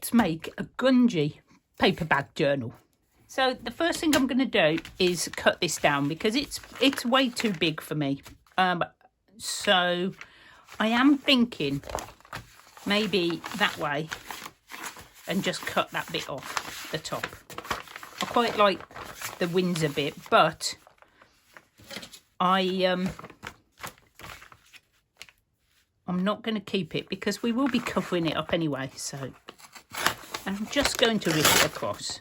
let's make a grungy paper bag journal. So the first thing I'm going to do is cut this down because it's way too big for me. So I am thinking maybe that way and just cut that bit off the top. I quite like the Windsor bit, but I'm not going to keep it because we will be covering it up anyway. So I'm just going to rip it across.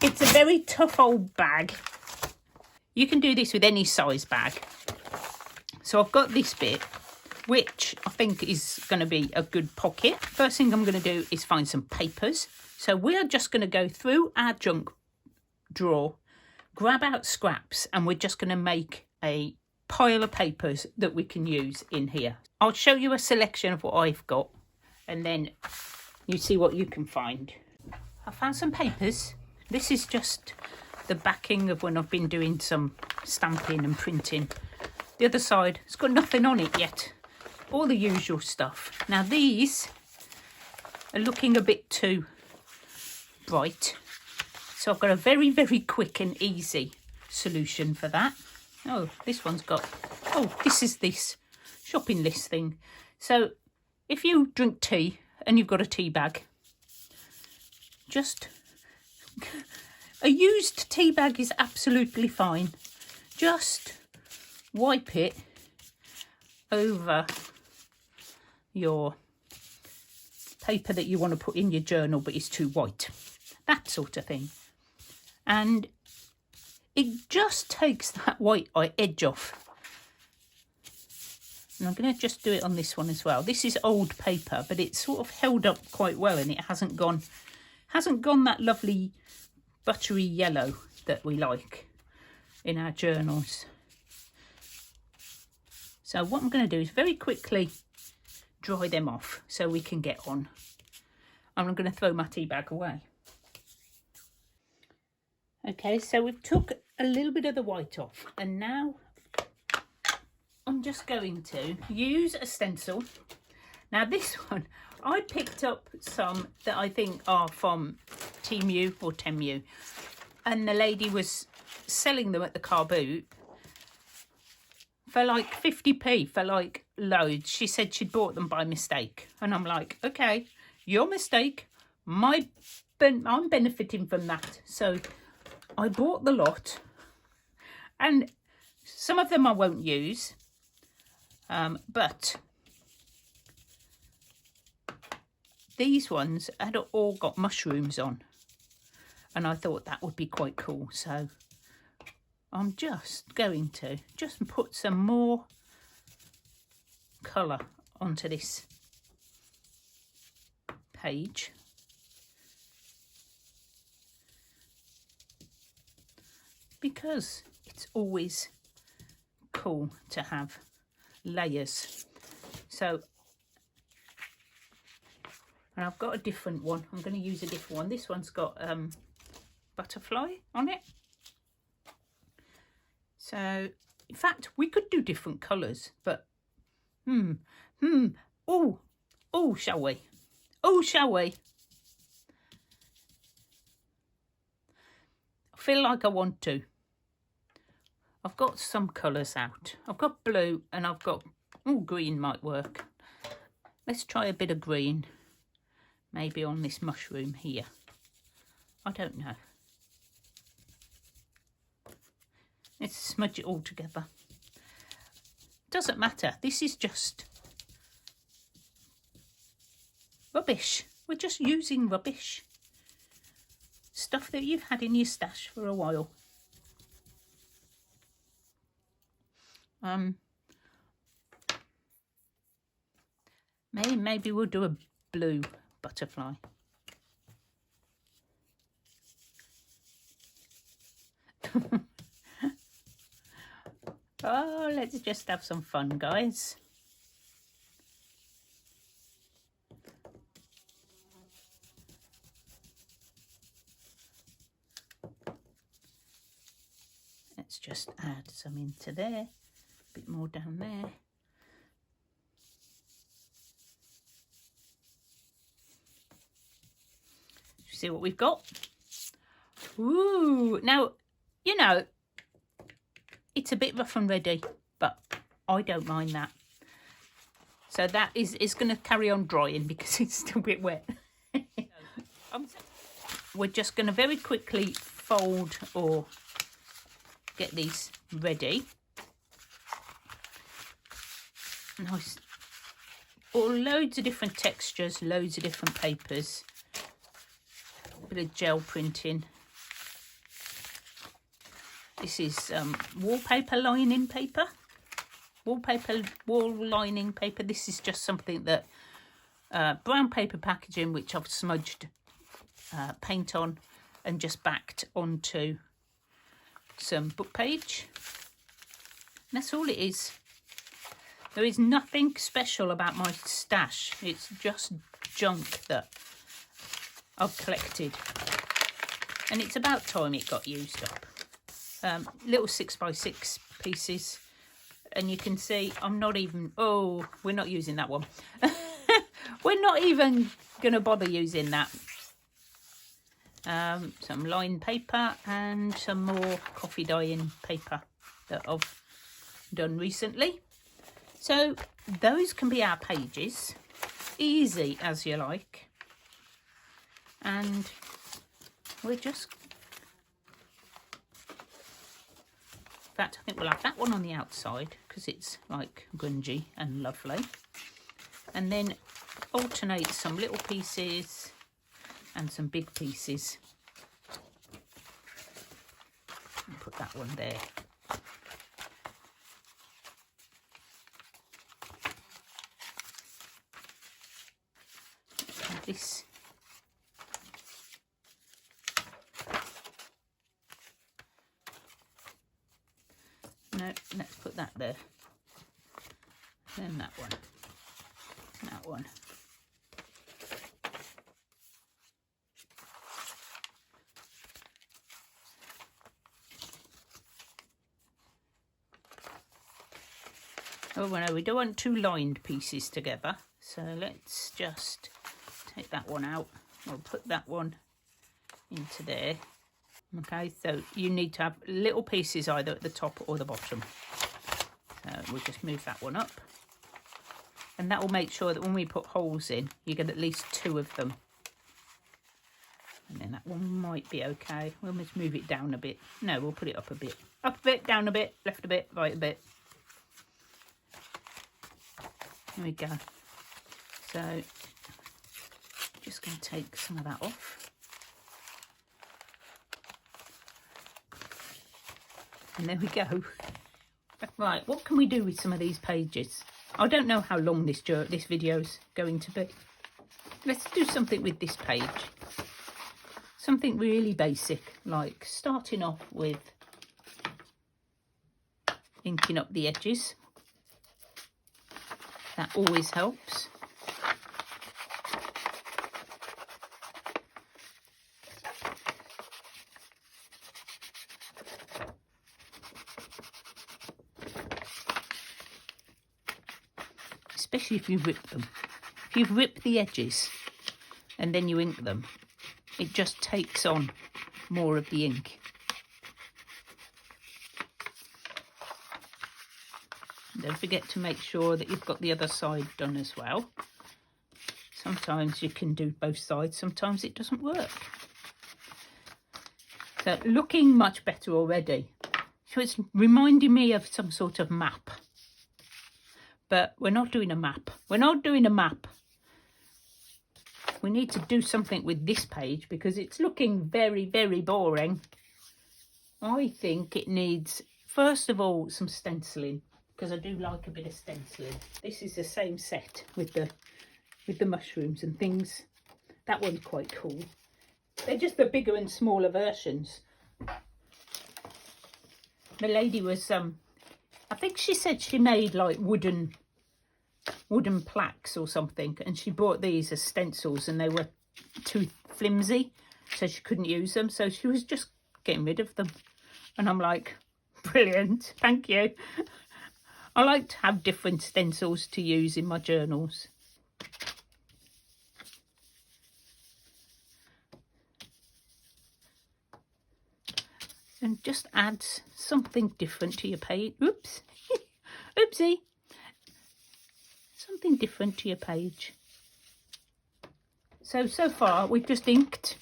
It's a very tough old bag. You can do this with any size bag. So I've got this bit, which I think is going to be a good pocket. First thing I'm going to do is find some papers. So we're just going to go through our junk drawer, grab out scraps, and we're just going to make a pile of papers that we can use in here. I'll show you a selection of what I've got, and then you see what you can find. I found some papers. This is just the backing of when I've been doing some stamping and printing. The other side, it's got nothing on it yet. All the usual stuff. Now these are looking a bit too bright. So I've got a very, very quick and easy solution for that. Oh, this one's got, oh, this is this shopping list thing. So if you drink tea and you've got a tea bag, just a used tea bag is absolutely fine. Just wipe it over your paper that you want to put in your journal but it's too white. That sort of thing. And it just takes that white edge off. And I'm going to just do it on this one as well. This is old paper, but it's sort of held up quite well and it hasn't gone that lovely buttery yellow that we like in our journals. So what I'm going to do is very quickly dry them off so we can get on. And I'm going to throw my tea bag away. Okay, so we've took a little bit of the white off, and now I'm just going to use a stencil. Now this one, I picked up some that I think are from Temu or Temu, and the lady was selling them at the car boot for like 50p, for like loads. She said she'd bought them by mistake, and I'm like, okay, your mistake, I'm benefiting from that. So I bought the lot, and some of them I won't use, but these ones had all got mushrooms on, and I thought that would be quite cool. So I'm just going to just put some more colour onto this page. Because it's always cool to have layers. So, and I've got a different one. I'm going to use a different one. This one's got butterfly on it. So, in fact, we could do different colours, but oh, shall we? Oh, shall we? I feel like I want to. I've got some colours out. I've got blue and I've got, green might work. Let's try a bit of green. Maybe on this mushroom here. I don't know. Let's smudge it all together. Doesn't matter. This is just rubbish. We're just using rubbish. Stuff that you've had in your stash for a while. Maybe we'll do a blue butterfly. Oh, let's just have some fun, guys. Let's just add some into there, a bit more down there. see what we've got. Ooh, now, you know, it's a bit rough and ready, but I don't mind that. So that is going to carry on drying because it's still a bit wet. We're just going to very quickly fold or get these ready. Nice. Or loads of different textures, loads of different papers. A bit of gel printing. This is wallpaper lining paper. Wall lining paper. This is just something that brown paper packaging which I've smudged paint on and just backed onto some book page. And that's all it is. There is nothing special about my stash. It's just junk that I've collected. And it's about time it got used up. Little 6x6 pieces. And you can see I'm not even... Oh, we're not using that one. We're not even going to bother using that. Some lined paper and some more coffee dyeing paper that I've done recently. So those can be our pages, easy as you like. And we're just... In fact, I think we'll have that one on the outside because it's like grungy and lovely. And then alternate some little pieces and some big pieces. And put that one there. And this. No, let's put that there. Then that one. That one. Oh, well, no, we don't want two lined pieces together. So let's just take that one out. We'll put that one into there. Okay, so you need to have little pieces either at the top or the bottom. So we'll just move that one up. And that will make sure that when we put holes in, you get at least two of them. And then that one might be okay. We'll just move it down a bit. No, we'll put it up a bit. Up a bit, down a bit, left a bit, right a bit. There we go. So, just going to take some of that off. And there we go. Right, what can we do with some of these pages? I don't know how long this video's going to be. Let's do something with this page. Something really basic, like starting off with inking up the edges. That always helps. Especially if you rip them. If you rip the edges and then you ink them, it just takes on more of the ink. Don't forget to make sure that you've got the other side done as well. Sometimes you can do both sides, sometimes it doesn't work. So looking much better already. So it's reminding me of some sort of map. But we're not doing a map. We're not doing a map. We need to do something with this page because it's looking very, very boring. I think it needs, first of all, some stenciling, because I do like a bit of stenciling. This is the same set with the mushrooms and things. That one's quite cool. They're just the bigger and smaller versions. The lady was, I think she said she made like wooden plaques or something, and she bought these as stencils and they were too flimsy, so she couldn't use them, so she was just getting rid of them. And I'm like, brilliant, thank you. I like to have different stencils to use in my journals. and just add something different to your page. Oops, oopsie. Something different to your page. So far we've just inked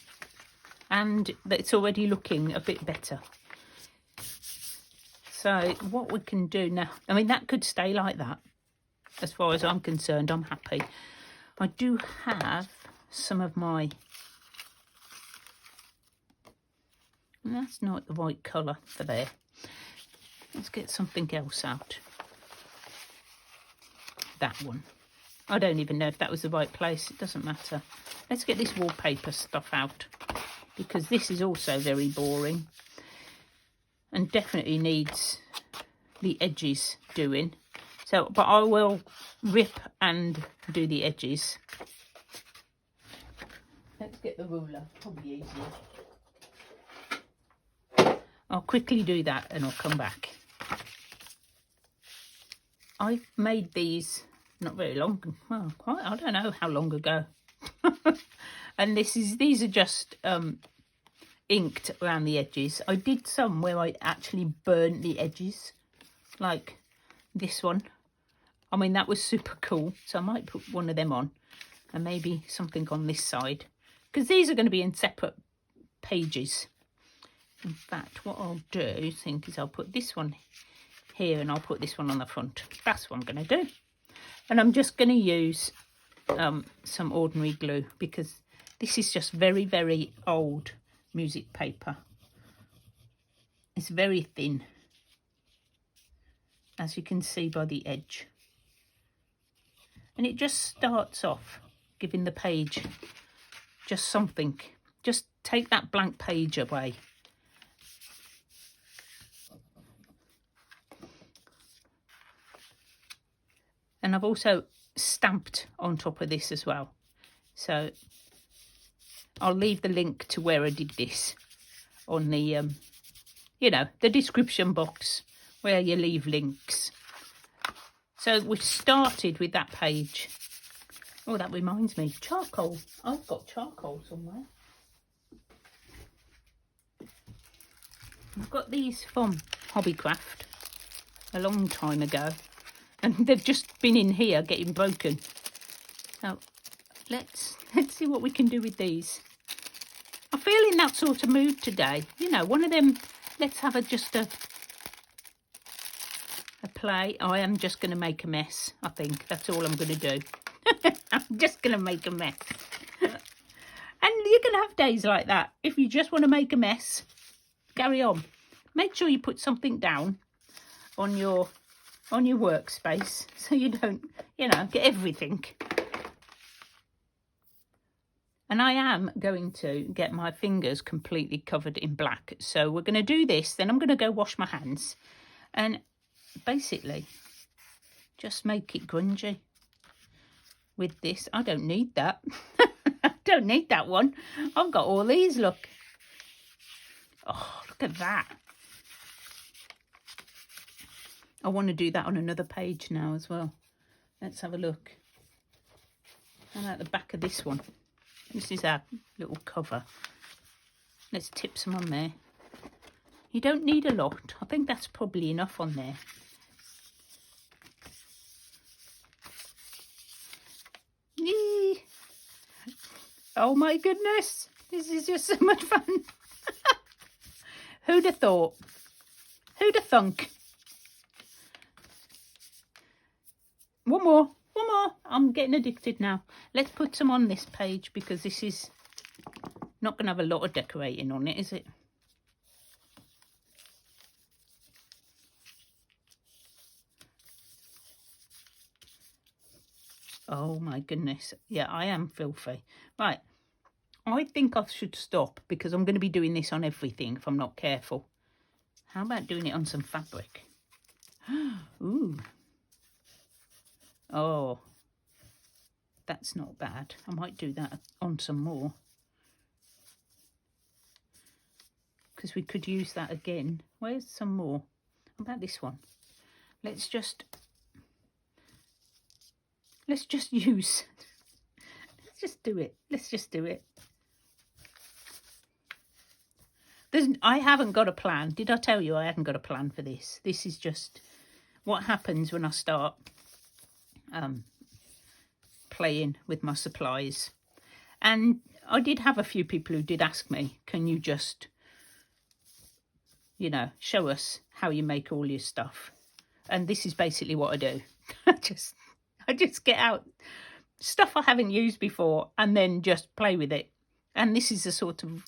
and it's already looking a bit better. So what we can do now, I mean, that could stay like that. As far as I'm concerned, I'm happy. I do have some of my, and that's not the right colour for there. Let's get something else out. That one. I don't even know if that was the right place. It doesn't matter. Let's get this wallpaper stuff out, because this is also very boring and definitely needs the edges doing. So, but I will rip and do the edges. Let's get the ruler, probably easier. I'll quickly do that and I'll come back. I've made these not very long, well, quite, I don't know how long ago. And these are just inked around the edges. I did some where I actually burnt the edges, like this one. I mean, that was super cool. So I might put one of them on and maybe something on this side, because these are going to be in separate pages. In fact, what I'll do, is I'll put this one here and I'll put this one on the front. That's what I'm going to do. And I'm just going to use some ordinary glue, because this is just very, very old music paper. It's very thin, as you can see by the edge. And it just starts off giving the page just something. Just take that blank page away. And I've also stamped on top of this as well. So I'll leave the link to where I did this on the, you know, the description box where you leave links. So we started with that page. Oh, that reminds me, charcoal. I've got charcoal somewhere. I've got these from Hobbycraft a long time ago, and they've just been in here getting broken. So let's see what we can do with these. I feel in that sort of mood today. You know, one of them, let's have just a play. I am just going to make a mess, I think. That's all I'm going to do. I'm just going to make a mess. And you can have days like that. If you just want to make a mess, carry on. Make sure you put something down on your workspace so you don't, you know, get everything. And I am going to get my fingers completely covered in black. So we're going to do this, then I'm going to go wash my hands and basically just make it grungy with this. I don't need that. I don't need that one. I've got all these, look. Oh, look at that. I want to do that on another page now as well. Let's have a look. How about the back of this one? This is our little cover. Let's tip some on there. You don't need a lot. I think that's probably enough on there. Yee. Oh my goodness. This is just so much fun. Who'd have thought? Who'd have thunk? One more. I'm getting addicted now. Let's put some on this page, because this is not going to have a lot of decorating on it, is it? Oh my goodness. Yeah, I am filthy. Right. I think I should stop, because I'm going to be doing this on everything if I'm not careful. How about doing it on some fabric? Ooh. Oh, that's not bad. I might do that on some more, because we could use that again. Where's some more? How about this one? Let's just use, let's just do it. I haven't got a plan. Did I tell you I hadn't got a plan for this? This is just what happens when I start playing with my supplies. And I did have a few people who did ask me, can you just, you know, show us how you make all your stuff? And this is basically what I do. I just get out stuff I haven't used before and then just play with it. And this is the sort of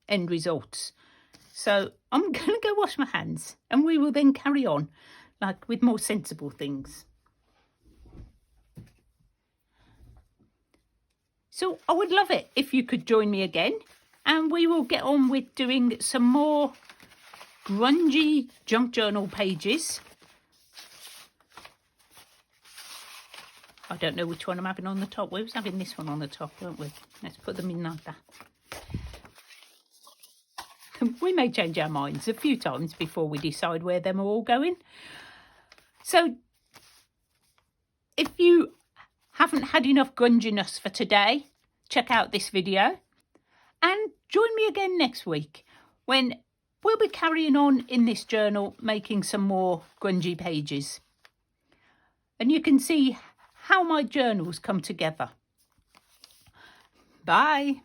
end results. So I'm going to go wash my hands and we will then carry on, like, with more sensible things. So I would love it if you could join me again, and we will get on with doing some more grungy junk journal pages. I don't know which one I'm having on the top. We was having this one on the top, weren't we? Let's put them in like that. We may change our minds a few times before we decide where them are all going. So if you haven't had enough grunginess for today, check out this video and join me again next week when we'll be carrying on in this journal, making some more grungy pages. And you can see how my journals come together. Bye.